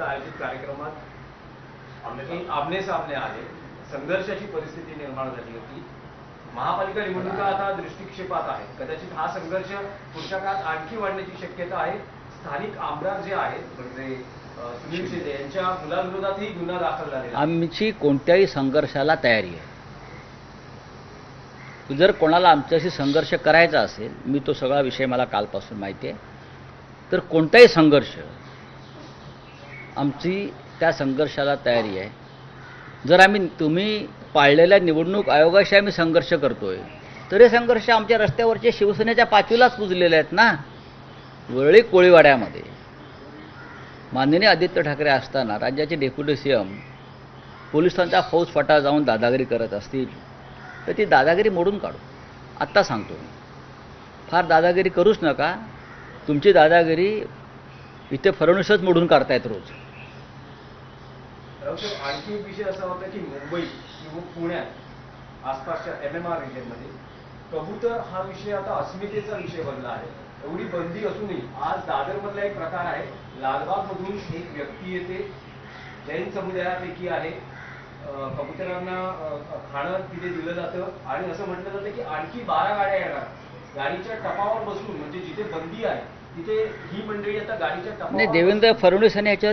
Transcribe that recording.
इथं आयोजित कार्यक्रमात आमने सामने आले, संघर्षाची परिस्थिती निर्माण झाली होती। महापालिका निवडणुका आता दृष्टिक्षेपात आहेत, कदाचित हा संघर्ष पुढच्या काळात आणखी वाढण्याची शक्यता आहे। स्थानिक आमदार जे आहेत म्हणजे सुनील शिंदे यांच्या मुलाविरोधातही गुन्हा दाखल झालेला आहे। आमची कोणत्याही संघर्षाला तयारी आहे। जर कोणाला आमच्याशी संघर्ष करायचा असेल, मी तो सगळा विषय मला कालपासून माहिती आहे, तर कोणताही संघर्ष आमची त्या संघर्षाला तयारी आहे। जर तुम्ही पाळलेल्या निवडणूक आयोगाशी आम्ही संघर्ष करतोय, तर हे संघर्ष आमच्या रस्त्यावरच्या शिवसेनेच्या पाचवीलाच पुजलेले आहेत ना। वरळी कोळीवाड्यामध्ये माननीय आदित्य ठाकरे असताना राज्याचे डेप्युटी सीएम पोलिसांचा फौजफाटा जाऊन दादागिरी करत असतील, तर ती दादागिरी मोडून काढू। आत्ता सांगतो मी, फार दादागिरी करूच नका। तुमची दादागिरी इथे फडणवीसच मोडून काढतायत रोज। आणखी एक विषय असा होता की मुंबई किंवा पुण्यात आसपासच्या MMR रिजनमध्ये कबूतर हा विषय आता अस्मितेचा विषय बनला आहे। एवढी बंदी असूनही आज दादरमधला एक प्रकार आहे, लालबागमधून एक व्यक्ती येते, जैन समुदायापैकी आहे, कबुतरांना खाणं तिथे दिलं जातं आणि असं म्हटलं जातं की आणखी 12 गाड्या येणार। गाडीच्या टपावर बसून म्हणजे जिथे बंदी आहे तिथे ही मंडळी आता गाडीच्या टपावर देवेंद्र फडणवीस यांनी